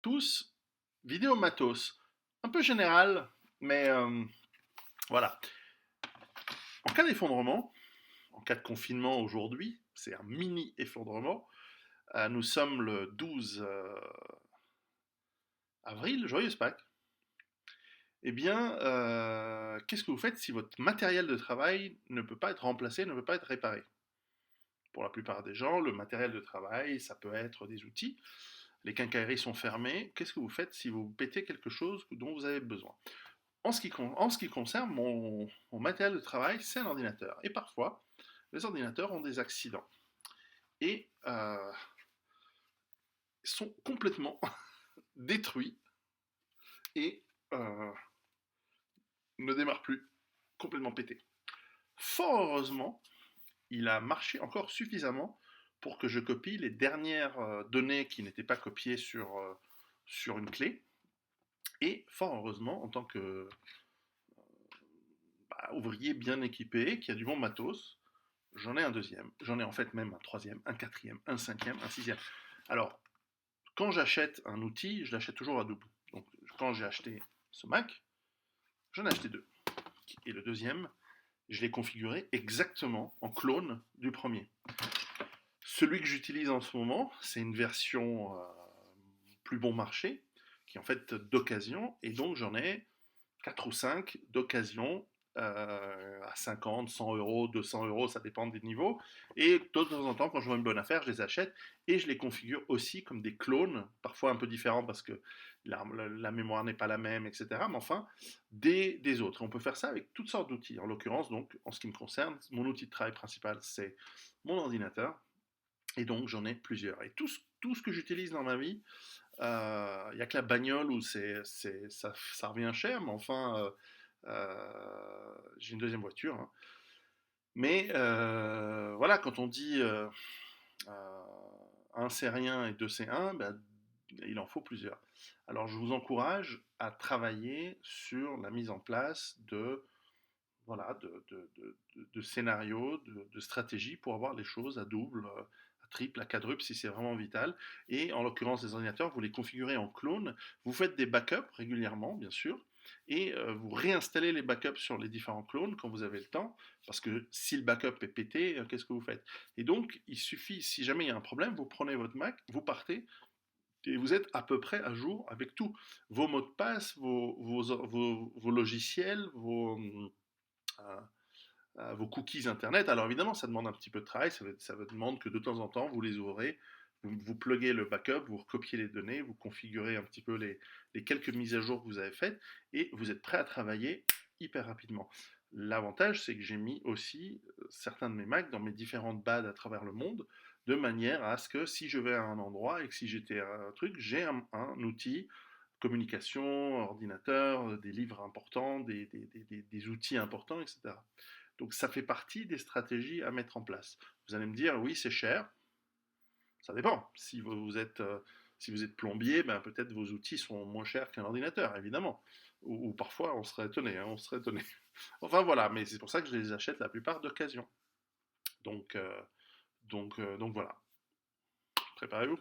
tous, vidéo matos, un peu général, mais voilà. En cas d'effondrement, en cas de confinement aujourd'hui, c'est un mini effondrement. Nous sommes le 12 avril, joyeuse Pâques. Eh bien, qu'est-ce que vous faites si votre matériel de travail ne peut pas être remplacé, ne peut pas être réparé? Pour la plupart des gens, le matériel de travail, ça peut être des outils. Les quincailleries sont fermées. Qu'est-ce que vous faites si vous pétez quelque chose dont vous avez besoin? En ce qui concerne mon matériel de travail, c'est un ordinateur. Et parfois, les ordinateurs ont des accidents. Et sont complètement détruits et ne démarrent plus, complètement pétés. Fort heureusement, il a marché encore suffisamment pour que je copie les dernières données qui n'étaient pas copiées sur une clé. Et fort heureusement, en tant que ouvrier bien équipé, qui a du bon matos, j'en ai un deuxième. J'en ai en fait même un troisième, un quatrième, un cinquième, un sixième. Alors, quand j'achète un outil, je l'achète toujours à double. Donc, quand j'ai acheté ce Mac, j'en ai acheté deux. Et le deuxième, je l'ai configuré exactement en clone du premier. Celui que j'utilise en ce moment, c'est une version plus bon marché, qui est en fait d'occasion, et donc j'en ai 4 ou 5 d'occasion à 50, 100 euros, 200 euros, ça dépend des niveaux. Et de temps en temps, quand je vois une bonne affaire, je les achète et je les configure aussi comme des clones, parfois un peu différents parce que la mémoire n'est pas la même, etc. Mais enfin, des autres. On peut faire ça avec toutes sortes d'outils. En l'occurrence, donc, en ce qui me concerne, mon outil de travail principal, c'est mon ordinateur. Et donc, j'en ai plusieurs. Et tout ce que j'utilise dans ma vie, il n'y a que la bagnole où ça revient cher, mais enfin, j'ai une deuxième voiture, hein. Mais voilà, quand on dit euh, un c'est rien et deux c'est un, ben, il en faut plusieurs. Alors je vous encourage à travailler sur la mise en place voilà, de scénarios, de stratégies pour avoir les choses à double, à triple, à quadruple si c'est vraiment vital. Et en l'occurrence des ordinateurs, vous les configurez en clone, vous faites des backups régulièrement, bien sûr, et vous réinstallez les backups sur les différents clones quand vous avez le temps, parce que si le backup est pété, qu'est-ce que vous faites? Et donc, il suffit, si jamais il y a un problème, vous prenez votre Mac, vous partez, et vous êtes à peu près à jour avec tout. Vos mots de passe, vos logiciels, vos cookies Internet. Alors évidemment, ça demande un petit peu de travail, ça vous demande que de temps en temps, vous les ouvrez, vous pluguez le backup, vous recopiez les données, vous configurez un petit peu les quelques mises à jour que vous avez faites, et vous êtes prêt à travailler hyper rapidement. L'avantage, c'est que j'ai mis aussi certains de mes Macs dans mes différentes BAD à travers le monde, de manière à ce que si je vais à un endroit et que si j'étais à un truc, j'ai un outil communication, ordinateur, des livres importants, des outils importants, etc. Donc ça fait partie des stratégies à mettre en place. Vous allez me dire, oui, c'est cher. Ça dépend. Si vous êtes plombier, ben, peut-être vos outils sont moins chers qu'un ordinateur, évidemment. Ou parfois, on serait étonné, hein, on serait étonné. Enfin voilà, mais c'est pour ça que je les achète la plupart d'occasion. Donc, donc voilà. Préparez-vous.